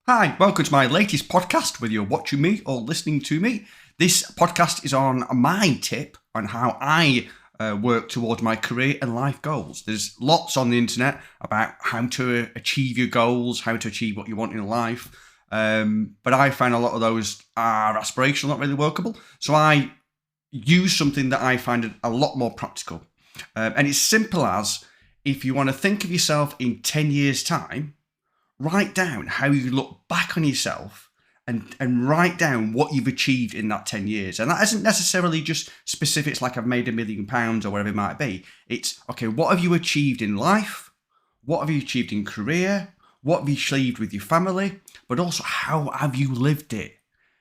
Hi, welcome to my latest podcast, whether you're watching me or listening to me. This podcast is on my tip on how I work towards my career and life goals. There's lots on the internet about how to achieve your goals, how to achieve what you want in life. But I find a lot of those are aspirational, not really workable. So I use something that I find a lot more practical. And it's simple as if you want to think of yourself in 10 years' time, write down how you look back on yourself and write down what you've achieved in that 10 years. And that isn't necessarily just specifics like I've made £1 million or whatever it might be. It's, okay, what have you achieved in life? What have you achieved in career? What have you achieved with your family? But also, how have you lived it?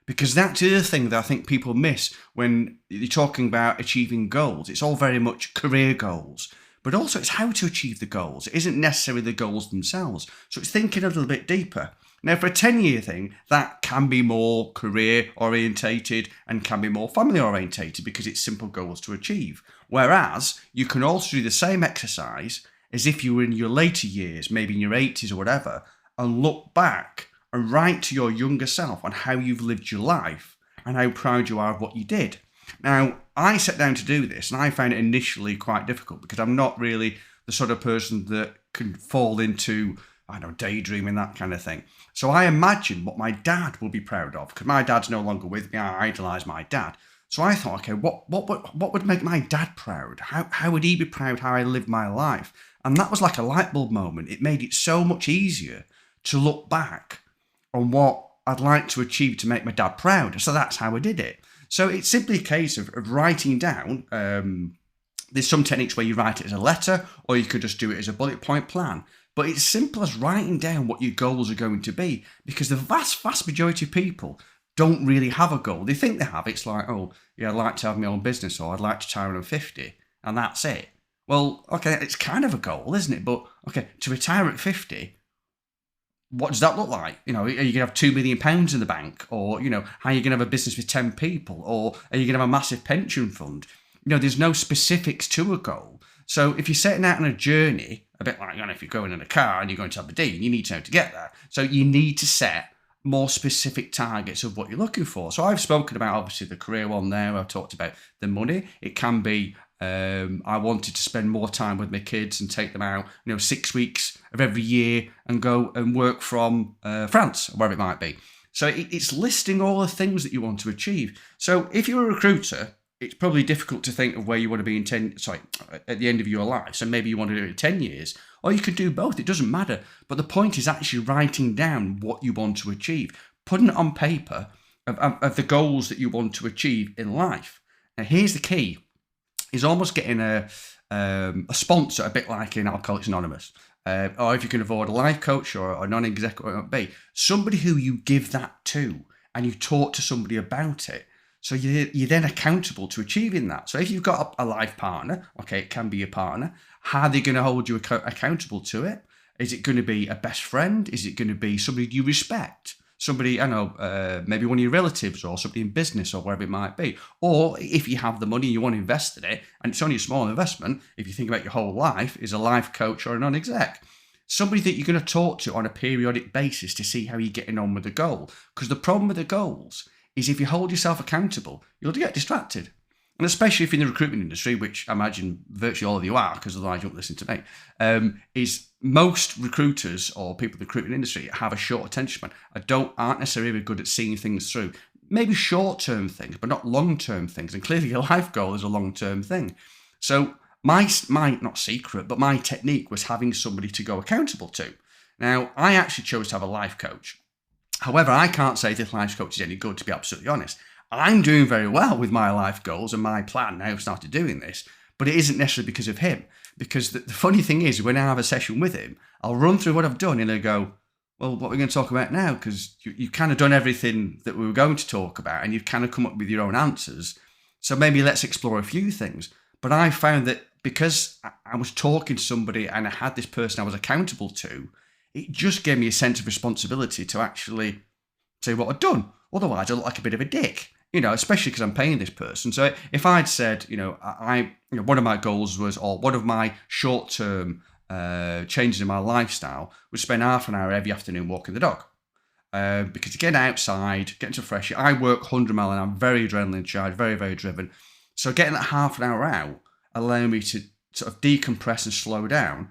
Because that's the other thing that I think people miss when you're talking about achieving goals. It's all very much career goals, but also it's how to achieve the goals. It isn't necessarily the goals themselves. So it's thinking a little bit deeper. Now, for a 10-year thing, that can be more career orientated and can be more family orientated because it's simple goals to achieve. Whereas you can also do the same exercise as if you were in your later years, maybe in your 80s or whatever, and look back and write to your younger self on how you've lived your life and how proud you are of what you did. Now, I sat down to do this and I found it initially quite difficult because I'm not really the sort of person that can fall into, I don't know, daydreaming, that kind of thing. So I imagined what my dad will be proud of because my dad's no longer with me. I idolise my dad. So I thought, okay, what would make my dad proud? How would he be proud how I lived my life? And that was like a light bulb moment. It made it so much easier to look back on what I'd like to achieve to make my dad proud. So that's how I did it. So it's simply a case of writing down. There's some techniques where you write it as a letter, or you could just do it as a bullet point plan. But it's simple as writing down what your goals are going to be, because the vast majority of people don't really have a goal. They think they have. It's like, oh, yeah, I'd like to have my own business, or I'd like to retire when I'm 50, and that's it. Well, okay, it's kind of a goal, isn't it? But, okay, to retire at 50, what does that look like? You know, are you going to have £2 million in the bank? Or, how are you going to have a business with 10 people? Or are you going to have a massive pension fund? There's no specifics to a goal. So if you're setting out on a journey, a bit like, if you're going in a car and you're going to Aberdeen, you need to know to get there. So you need to set more specific targets of what you're looking for. So I've spoken about, obviously, the career one there. I've talked about the money. It can be, I wanted to spend more time with my kids and take them out, 6 weeks of every year and go and work from France, or wherever it might be. So it's listing all the things that you want to achieve. So if you're a recruiter, it's probably difficult to think of where you want to be at the end of your life. So maybe you want to do it in 10 years, or you could do both. It doesn't matter. But the point is actually writing down what you want to achieve, putting it on paper of the goals that you want to achieve in life. Now, here's the key, is almost getting a sponsor, a bit like in Alcoholics Anonymous. Or if you can afford a life coach or a non-exec, or it might be, somebody who you give that to and you talk to somebody about it. So you're then accountable to achieving that. So if you've got a life partner, okay, it can be your partner, how are they going to hold you accountable to it? Is it going to be a best friend? Is it going to be somebody you respect? Somebody, maybe one of your relatives or somebody in business or wherever it might be. Or if you have the money and you want to invest in it, and it's only a small investment, if you think about your whole life, is a life coach or a non-exec. Somebody that you're going to talk to on a periodic basis to see how you're getting on with the goal. Because the problem with the goals is if you hold yourself accountable, you'll get distracted. And especially if you're in the recruitment industry, which I imagine virtually all of you are, because otherwise you won't listen to me, is most recruiters or people in the recruitment industry have a short attention span. Aren't necessarily good at seeing things through. Maybe short-term things, but not long-term things. And clearly your life goal is a long-term thing. So my not secret, but my technique was having somebody to go accountable to. Now, I actually chose to have a life coach. However, I can't say this life coach is any good, to be absolutely honest. I'm doing very well with my life goals and my plan now. I've started doing this, but it isn't necessarily because of him. Because the funny thing is, when I have a session with him, I'll run through what I've done and I go, well, what are we going to talk about now? Because you've kind of done everything that we were going to talk about and you've kind of come up with your own answers. So maybe let's explore a few things. But I found that because I was talking to somebody and I had this person I was accountable to, it just gave me a sense of responsibility to actually say what I'd done. Otherwise, I look like a bit of a dick, especially because I'm paying this person. So if I'd said, one of my goals was, or one of my short-term changes in my lifestyle was spend half an hour every afternoon walking the dog. Because getting outside, getting to fresh air, I work 100 mile an hour, I'm very adrenaline charged, very, very driven. So getting that half an hour out allowing me to sort of decompress and slow down,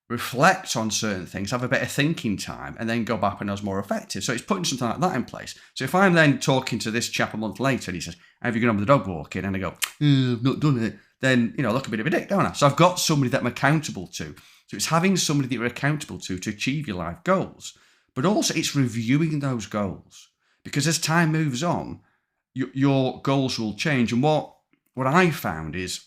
reflect on certain things, have a better thinking time, and then go back when I was more effective. So it's putting something like that in place. So if I'm then talking to this chap a month later and he says, have you gone on with the dog walking? And I go, I've not done it. Then, I look a bit of a dick, don't I? So I've got somebody that I'm accountable to. So it's having somebody that you're accountable to achieve your life goals. But also it's reviewing those goals. Because as time moves on, your goals will change. And what I found is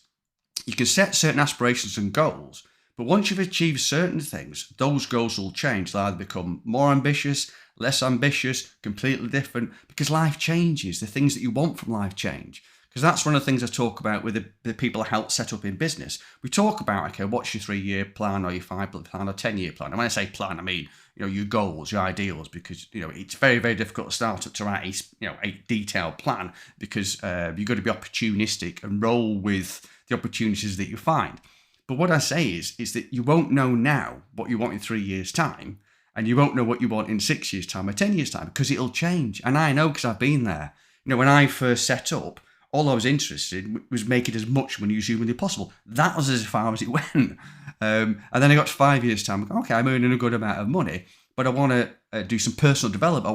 you can set certain aspirations and goals, but once you've achieved certain things, those goals will change. They'll either become more ambitious, less ambitious, completely different, because life changes. The things that you want from life change. Because that's one of the things I talk about with the people I help set up in business. We talk about, okay, what's your 3-year plan or your 5-year plan or 10-year plan? And when I say plan, I mean, your goals, your ideals, because, it's very, very difficult to start up to write, a detailed plan because you've got to be opportunistic and roll with the opportunities that you find. But what I say is that you won't know now what you want in 3 years' time, and you won't know what you want in 6 years' time or 10 years' time, because it'll change. And I know because I've been there. When I first set up, all I was interested in was making as much money as humanly possible. That was as far as it went. And then I got to 5 years' time. Okay, I'm earning a good amount of money, but I want to do some personal development.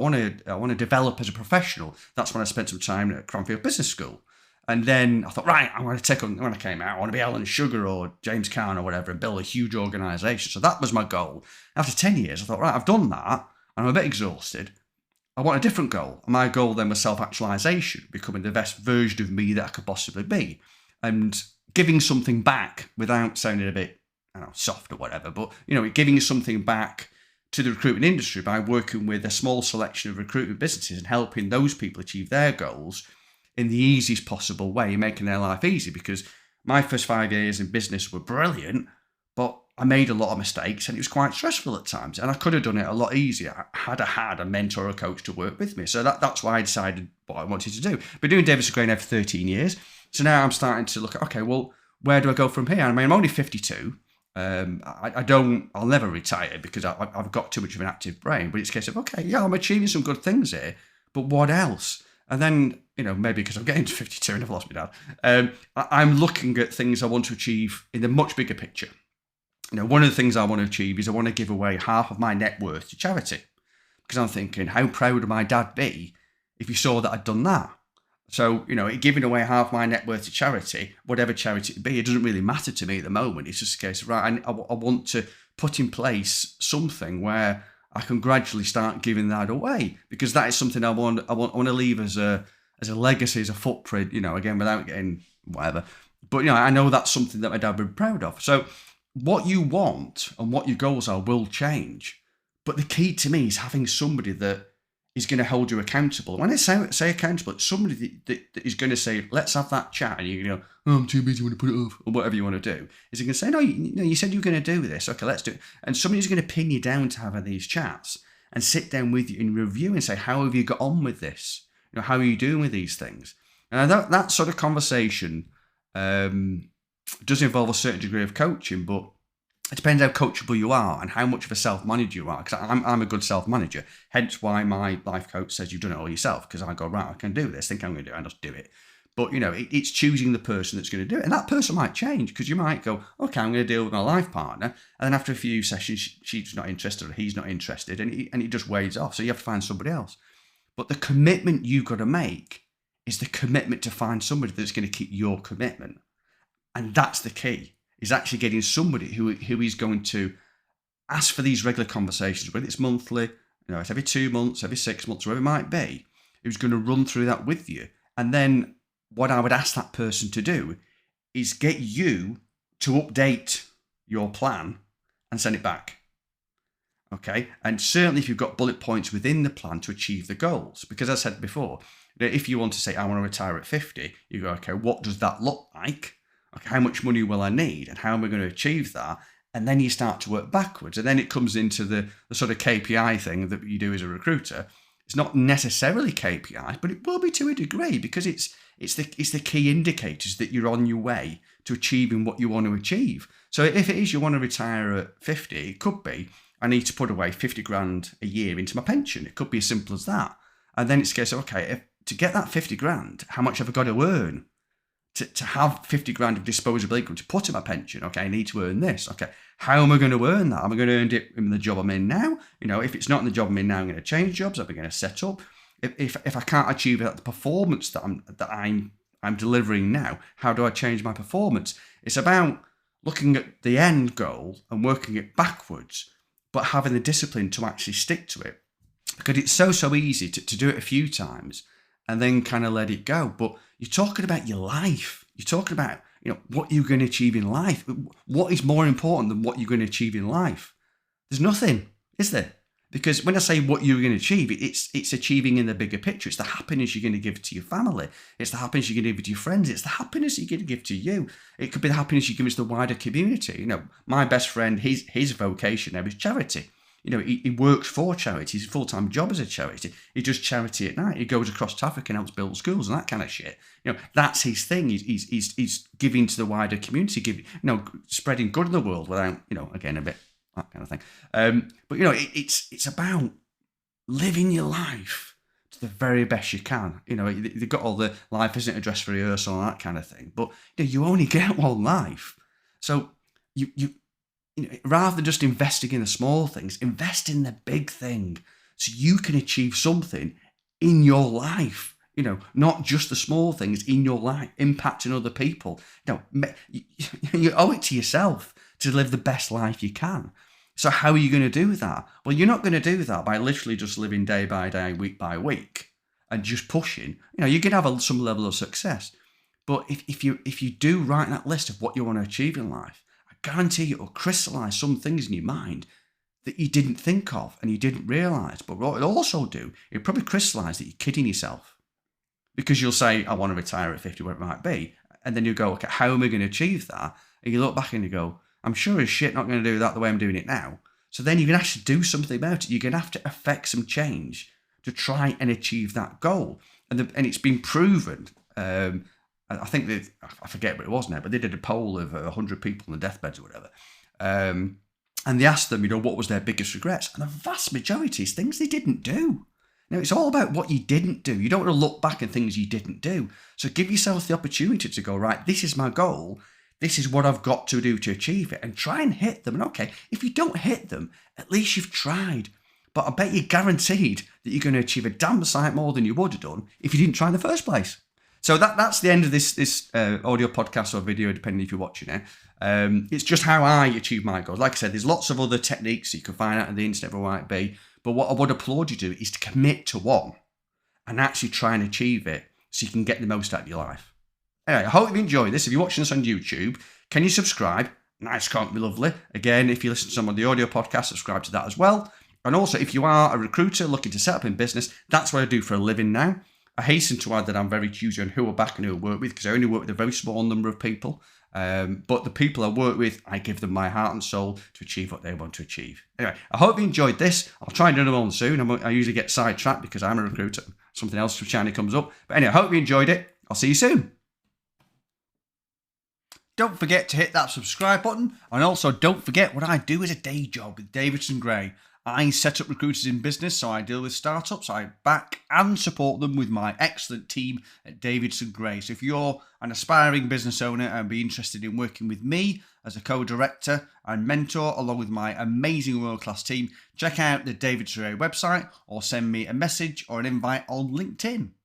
I want to develop as a professional. That's when I spent some time at Cranfield Business School. And then I thought, right, I want to take on, when I came out, I want to be Alan Sugar or James Caan or whatever and build a huge organisation. So that was my goal. After 10 years, I thought, right, I've done that and I'm a bit exhausted. I want a different goal. And my goal then was self-actualization, becoming the best version of me that I could possibly be. And giving something back without sounding a bit, soft or whatever, but, giving something back to the recruitment industry by working with a small selection of recruitment businesses and helping those people achieve their goals in the easiest possible way, making their life easy. Because my first 5 years in business were brilliant, but I made a lot of mistakes and it was quite stressful at times. And I could have done it a lot easier had I had a mentor or a coach to work with me. So that's why I decided what I wanted to do. Been doing Davis Gray now for 13 years. So now I'm starting to look at, okay, well, where do I go from here? I mean, I'm only 52. I'll never retire because I've got too much of an active brain. But it's a case of, okay, yeah, I'm achieving some good things here, but what else? And then, maybe because I'm getting to 52 and I've lost my dad, I'm looking at things I want to achieve in the much bigger picture. One of the things I want to achieve is I want to give away half of my net worth to charity. Because I'm thinking, how proud would my dad be if he saw that I'd done that? So, giving away half my net worth to charity, whatever charity it be, it doesn't really matter to me at the moment. It's just a case of, right, I want to put in place something where I can gradually start giving that away, because that is something I want to leave as a legacy, as a footprint, again, without getting whatever. But, I know that's something that my dad would be proud of. So what you want and what your goals are will change. But the key to me is having somebody that is going to hold you accountable. When I say accountable, it's somebody that is going to say, let's have that chat. And you're going to go, oh, I'm too busy, I want to put it off, or whatever you want to do. Is he going to say, no, you said you were going to do this. Okay, let's do it. And somebody's going to pin you down to having these chats and sit down with you and review and say, how have you got on with this? How are you doing with these things? And that sort of conversation does involve a certain degree of coaching, but it depends how coachable you are and how much of a self-manager you are. Because I'm a good self-manager, hence why my life coach says you've done it all yourself. Because I go, right, I can do this. Think I'm going to do it. I just do it. But it's choosing the person that's going to do it, and that person might change, because you might go, okay, I'm going to deal with my life partner, and then after a few sessions, she's not interested or he's not interested, and it just waves off. So you have to find somebody else. But the commitment you've got to make is the commitment to find somebody that's going to keep your commitment, and that's the key. Is actually getting somebody who is going to ask for these regular conversations, whether it's monthly, it's every 2 months, every 6 months, whatever it might be, who's going to run through that with you. And then what I would ask that person to do is get you to update your plan and send it back. Okay? And certainly if you've got bullet points within the plan to achieve the goals, because as I said before, if you want to say, I want to retire at 50, you go, okay, what does that look like? Okay, how much money will I need and how am I going to achieve that? And then you start to work backwards. And then it comes into the sort of KPI thing that you do as a recruiter. It's not necessarily KPI, but it will be to a degree, because it's the key indicators that you're on your way to achieving what you want to achieve. So if it is you want to retire at 50, it could be, I need to put away 50 grand a year into my pension. It could be as simple as that. And then it's a case of, okay, to get that 50 grand, how much have I got to earn? To have 50 grand of disposable income to put in my pension, okay, I need to earn this. Okay, how am I going to earn that? Am I going to earn it in the job I'm in now? If it's not in the job I'm in now, I'm going to change jobs. I'm going to set up. If I can't achieve the performance that I'm delivering now, how do I change my performance? It's about looking at the end goal and working it backwards, but having the discipline to actually stick to it. Because it's so easy to do it a few times and then kind of let it go. But you're talking about your life. You're talking about, what you're going to achieve in life. What is more important than what you're going to achieve in life? There's nothing, is there? Because when I say what you're going to achieve, it's achieving in the bigger picture. It's the happiness you're going to give to your family. It's the happiness you're going to give to your friends. It's the happiness you're going to give to you. It could be the happiness you give to the wider community. My best friend, his vocation now is charity. He works for charity. His full-time job is a charity. He does charity at night. He goes across Africa and helps build schools and that kind of shit. That's his thing. He's giving to the wider community, spreading good in the world without, again, a bit that kind of thing. But it's about living your life to the very best you can. They've got all the life isn't a dress for rehearsal and that kind of thing. But you only get one life, so you rather than just investing in the small things, invest in the big thing so you can achieve something in your life. Not just the small things in your life, impacting other people. You owe it to yourself to live the best life you can. So how are you going to do that? Well, you're not going to do that by literally just living day by day, week by week, and just pushing. You can have some level of success. But if you do write that list of what you want to achieve in life, guarantee it will crystallize some things in your mind that you didn't think of and you didn't realize. But what it'll also do, it'll probably crystallize that you're kidding yourself, because you'll say, I want to retire at 50, whatever it might be. And then you go, okay, how am I going to achieve that? And you look back and you go, I'm sure as shit not going to do that the way I'm doing it now. So then you can actually do something about it. You're going to have to affect some change to try and achieve that goal. And it's been proven. I think that, I forget what it was now, but they did a poll of 100 people on the deathbeds or whatever. And they asked them, what was their biggest regrets? And the vast majority is things they didn't do. It's all about what you didn't do. You don't want to look back at things you didn't do. So give yourself the opportunity to go, right, this is my goal. This is what I've got to do to achieve it, and try and hit them. And okay, if you don't hit them, at least you've tried. But I bet you're guaranteed that you're going to achieve a damn sight more than you would have done if you didn't try in the first place. So that's the end of this audio podcast or video, depending if you're watching it. It's just how I achieve my goals. Like I said, there's lots of other techniques you can find out on the internet, whatever it might be. But what I would applaud you to do is to commit to one and actually try and achieve it so you can get the most out of your life. Anyway, I hope you enjoyed this. If you're watching this on YouTube, can you subscribe? Nice, can't be lovely. Again, if you listen to some of the audio podcast, subscribe to that as well. And also, if you are a recruiter looking to set up in business, that's what I do for a living now. I hasten to add that I'm very choosy on who I back and who I work with, because I only work with a very small number of people. But the people I work with, I give them my heart and soul to achieve what they want to achieve. Anyway, I hope you enjoyed this. I'll try and do another one soon. I usually get sidetracked because I'm a recruiter. Something else shiny comes up. But anyway, I hope you enjoyed it. I'll see you soon. Don't forget to hit that subscribe button. And also don't forget what I do as a day job with Davidson Gray. I set up recruiters in business, so I deal with startups. I back and support them with my excellent team at Davidson Gray. So if you're an aspiring business owner and be interested in working with me as a co-director and mentor, along with my amazing world-class team, check out the Davidson Gray website or send me a message or an invite on LinkedIn.